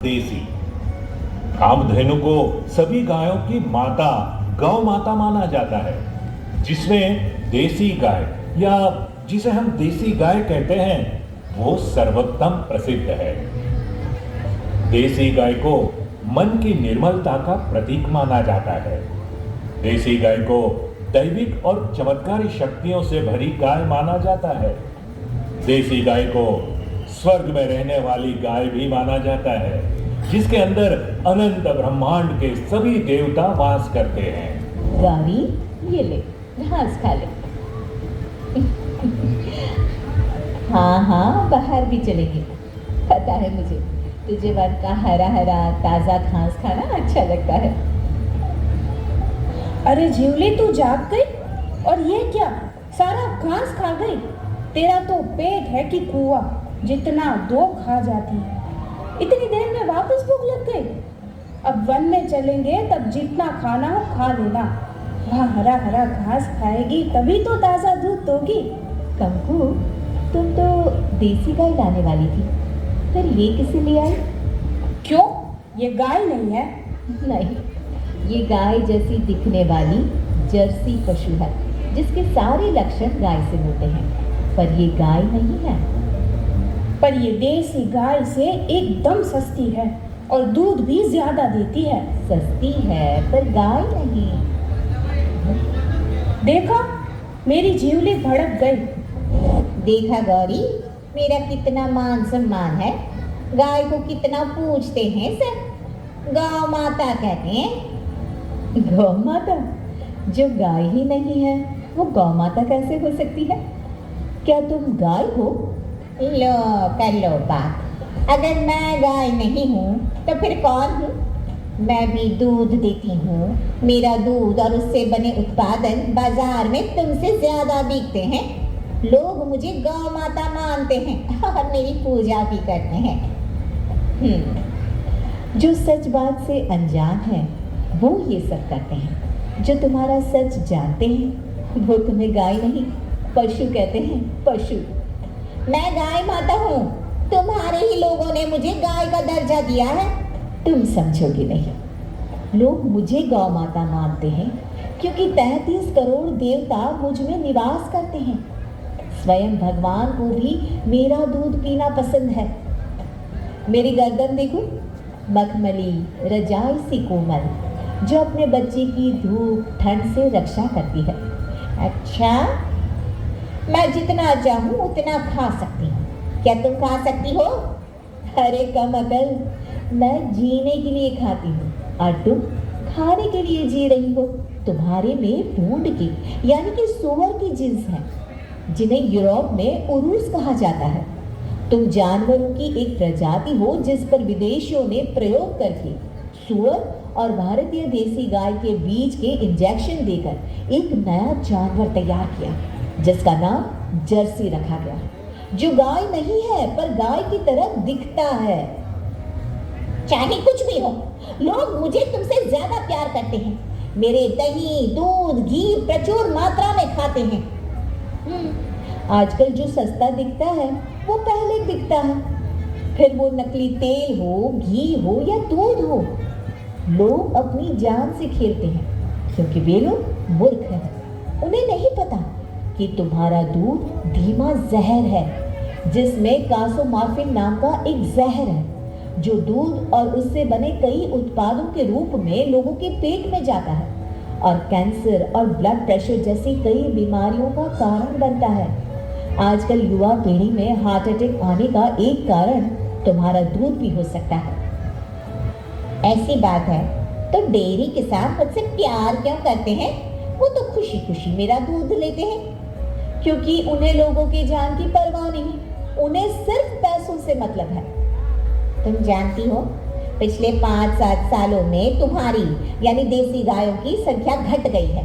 देसी कामधेनु को सभी गायों की माता गौ माता माना जाता है, जिसमें देसी गाय या जिसे हम देसी गाय कहते हैं वो सर्वोत्तम प्रसिद्ध है। देसी गाय को मन की निर्मलता का प्रतीक माना जाता है। देसी गाय को दैविक और चमत्कारी शक्तियों से भरी गाय माना जाता है। देसी गाय को स्वर्ग में रहने वाली गाय भी माना जाता है, जिसके अंदर अनंत ब्रह्मांड के सभी देवता वास करते हैं। गाड़ी ये ले, घास खा ले। हाँ हाँ, बाहर भी चलेंगे। पता है मुझे, तुझे वन का हरा हरा ताजा घास खाना अच्छा लगता है। अरे झिवली, तू जाग गई? और ये क्या, सारा घास खा गई? तेरा तो पेट है कि कुआं, जितना दो खा जाती है। इतनी देर में वापस भूख लग गई? अब वन में चलेंगे, तब जितना खाना हो खा लेना। वहाँ हरा हरा घास खाएगी तभी तो ताज़ा दूध दोगी। कंकु, तुम तो देसी गाय लाने वाली थी, फिर ये किसे ले आई? क्यों, ये गाय नहीं है? नहीं, ये गाय जैसी दिखने वाली जर्सी पशु है, जिसके सारे लक्षण गाय से मिलते हैं, पर ये गाय नहीं है। पर ये देसी गाय से एकदम सस्ती है और दूध भी ज्यादा देती है। सस्ती है पर गाय नहीं। देखा, मेरी झिवली भड़क गई। देखा गौरी, मेरा कितना मान सम्मान है। गाय को कितना पूछते हैं सब, गौ माता कहते हैं। गौ माता? जो गाय ही नहीं है वो गौ माता कैसे हो सकती है? क्या तुम गाय हो? लो कर लो बात। अगर मैं गाय नहीं हूँ तो फिर कौन हूँ? मैं भी दूध देती हूँ। मेरा दूध और उससे बने उत्पादन बाजार में तुमसे ज्यादा बिकते हैं। लोग मुझे गौ माता मानते हैं और मेरी पूजा भी करते हैं। जो सच बात से अनजान है वो ये सब करते हैं। जो तुम्हारा सच जानते हैं वो तुम्हें गाय नहीं पशु कहते हैं। पशु। मैं गाय माता हूँ। तुम्हारे ही लोगों ने मुझे गाय का दर्जा दिया है। तुम समझोगे नहीं। लोग मुझे गौ माता मानते हैं क्योंकि 33 करोड़ देवता मुझ में निवास करते हैं। स्वयं भगवान को भी मेरा दूध पीना पसंद है। मेरी गर्दन देखो, मखमली रजाई सी कोमल, जो अपने बच्चे की धूप ठंड से रक्षा करती है। अच्छा, मैं जितना चाहूँ उतना खा सकती हूँ। क्या तुम खा सकती हो? अरे कम अकल, मैं जीने के लिए खाती हूँ और तुम खाने के लिए जी रही हो। तुम्हारे में भूंड की यानी कि सूअर की जिन्स है, जिन्हें यूरोप में उरूस कहा जाता है। तुम जानवरों की एक प्रजाति हो जिस पर विदेशियों ने प्रयोग करके सूअर और भारतीय देसी गाय के बीज के इंजेक्शन देकर एक नया जानवर तैयार किया, जिसका नाम जर्सी रखा गया, जो गाय नहीं है पर गाय की तरह दिखता है। चाहे कुछ भी हो, लोग मुझे तुमसे ज्यादा प्यार करते हैं। मेरे दही, दूध, घी प्रचुर मात्रा में खाते हैं। आजकल जो सस्ता दिखता है वो पहले दिखता है, फिर वो नकली तेल हो, घी हो या दूध हो। लोग अपनी जान से खेलते हैं क्योंकि वे लोग मूर्ख हैं। उन्हें नहीं पता कि तुम्हारा दूध धीमा जहर है, जिसमें कासोमार्फिन नाम का एक जहर है, जो दूध और उससे बने कई उत्पादों के रूप में लोगों के पेट में जाता है और कैंसर और ब्लड प्रेशर जैसी कई बीमारियों का कारण बनता है। आजकल युवा पीढ़ी में हार्ट अटैक आने का एक कारण तुम्हारा दूध भी हो सकता है। ऐसी बात है तो डेयरी किसान मुझसे प्यार क्यों करते हैं? वो तो खुशी खुशी मेरा दूध लेते हैं, क्योंकि उन्हें लोगों की जान की परवाह नहीं, उन्हें सिर्फ पैसों से मतलब है। तुम जानती हो, पिछले 5-7 सालों में तुम्हारी यानी देसी गायों की संख्या घट गई है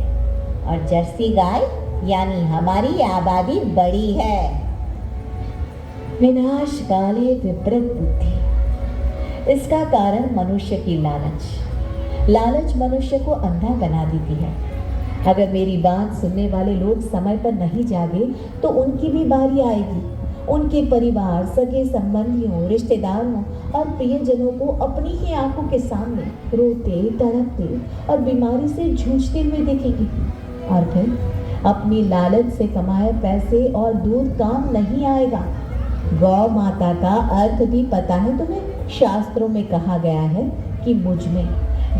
और जर्सी गाय यानी हमारी आबादी बढ़ी है। विनाश काले विपरीत बुद्धि। इसका कारण मनुष्य की लालच। लालच मनुष्य को अंधा बना देती है। अगर मेरी बात सुनने वाले लोग समय पर नहीं जागे तो उनकी भी बारी आएगी। उनके परिवार, सगे संबंधियों, रिश्तेदारों और प्रियजनों को अपनी ही आंखों के सामने रोते, तड़पते और बीमारी से जूझते हुए देखेगी। और फिर अपनी लालच से कमाए पैसे और दूध काम नहीं आएगा। गौ माता का अर्थ भी पता है तुम्हें? शास्त्रों में कहा गया है कि मुझ में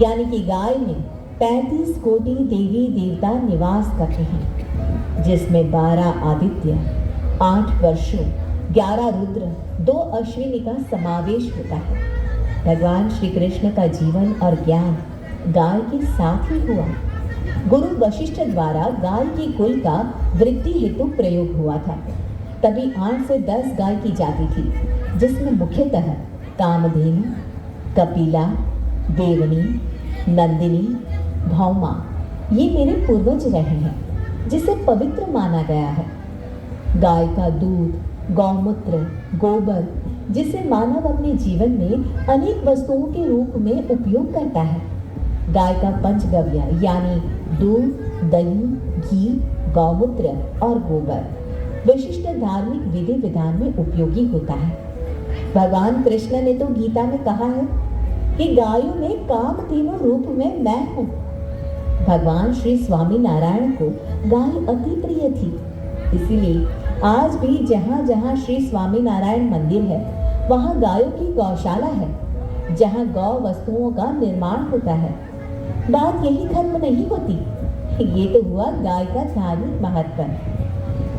यानी कि गाय में 35 कोटि देवी देवता निवास करते हैं, जिसमें 12 आदित्य, 8 वर्षों, 11 रुद्र, 2 अश्विनी का समावेश होता है। भगवान श्री कृष्ण का जीवन और ज्ञान गाय के साथ ही हुआ। गुरु वशिष्ठ द्वारा गाय की कुल का वृद्धि हेतु प्रयोग हुआ था। तभी 8 से 10 गाय की जाति थी, जिसमें मुख्यतः कामधेनु, कपिला, देवनी, नंदिनी, भौमा ये मेरे पूर्वज रहे हैं, जिसे पवित्र माना गया है। गाय का दूध, गौमूत्र, गोबर जिसे मानव अपने जीवन में अनेक वस्तुओं के रूप में उपयोग करता है। गाय का पंचगव्य यानी दूध, दही, घी, गौमूत्र और गोबर विशिष्ट धार्मिक विधि विधान में उपयोगी होता है। भगवान कृष्ण ने तो गीता में कहा है कि गायों में कामधेनु रूप में मैं हूँ। भगवान श्री स्वामी नारायण को गाय अति प्रिय थी, इसीलिए आज भी जहाँ जहाँ श्री स्वामी नारायण मंदिर है वहाँ गायों की गौशाला है, जहाँ गौ वस्तुओं का निर्माण होता है। बात यही खत्म नहीं होती, ये तो हुआ गाय का धार्मिक महत्व।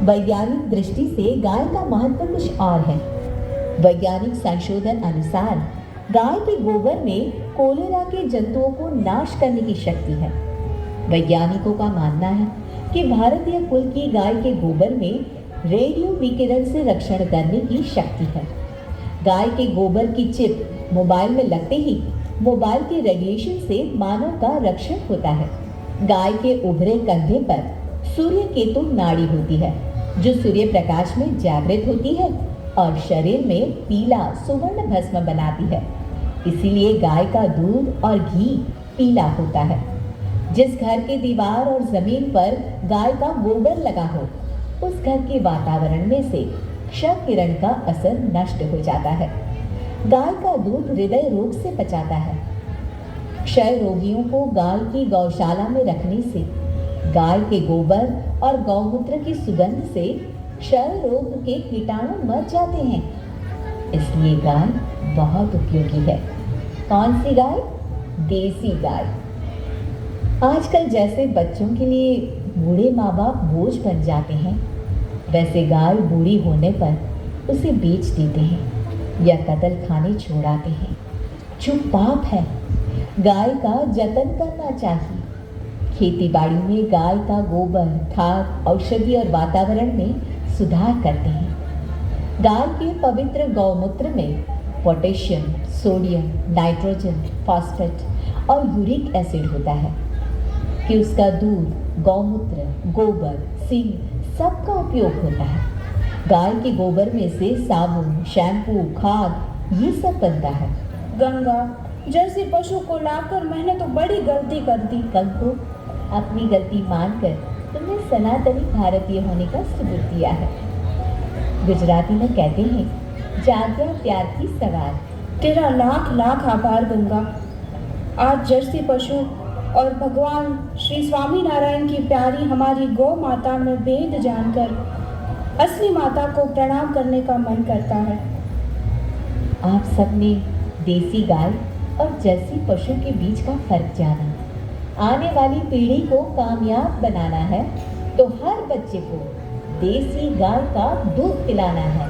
वैज्ञानिक दृष्टि से गाय का महत्व कुछ और है। वैज्ञानिक संशोधन अनुसार गाय के गोबर में कोलेरा के जंतुओं को नाश करने की शक्ति है। वैज्ञानिकों का मानना है कि भारतीय कुल की गाय के गोबर में रेडियो विकिरण से रक्षण करने की शक्ति है। गाय के गोबर की चिप मोबाइल में लगते ही मोबाइल के रेडिएशन से मानव का रक्षण होता है। गाय के उभरे कंधे पर सूर्य केतु नाड़ी होती है, जो सूर्य प्रकाश में जागृत होती है और शरीर में पीला सुवर्ण भस्म बनाती है। इसीलिए गाय का दूध और घी पीला होता है। जिस घर के दीवार और जमीन पर गाय का गोबर लगा हो, उस घर के वातावरण में से क्षय किरण का असर नष्ट हो जाता है। गाय का दूध हृदय रोग से बचाता है। क्षय रोगियों को गाय की गौशाला में रखने से गाय के गोबर और गौमूत्र की सुगंध से क्षय रोग के कीटाणु मर जाते हैं। इसलिए गाय बहुत उपयोगी है। कौन सी गाय? देसी गाय। आजकल जैसे बच्चों के लिए बूढ़े माँ बाप बोझ बन जाते हैं, वैसे गाय बूढ़ी होने पर उसे बेच देते हैं या कत्ल खाने छोड़ाते हैं, जो पाप है। गाय का जतन करना चाहिए। खेती बाड़ी में गाय का गोबर, खाद, औषधि और वातावरण में सुधार करते हैं। गाय के पवित्र गौमूत्र में पोटेशियम, सोडियम, नाइट्रोजन, फॉस्फेट और यूरिक एसिड होता है कि उसका दूध, गौमूत्र, गोबर, सींग सबका उपयोग होता है। गाय के गोबर में से साबुन, शैम्पू, खाद ये सब बनता है। गंगा, जर्सी पशु को लाकर मैंने तो बड़ी गलती कर दी। कल को अपनी गलती मानकर तुमने सनातनी भारतीय होने का सबूत दिया है। गुजराती में कहते हैं, जाग्या प्यार की सवार। तेरा लाख लाख आभार गंगा। आज जर्सी पशु और भगवान श्री स्वामी नारायण की प्यारी हमारी गौ माता में भेद जानकर असली माता को प्रणाम करने का मन करता है। आप सबने देसी गाय और जर्सी पशु के बीच का फर्क जाना। आने वाली पीढ़ी को कामयाब बनाना है तो हर बच्चे को देसी गाय का दूध पिलाना है।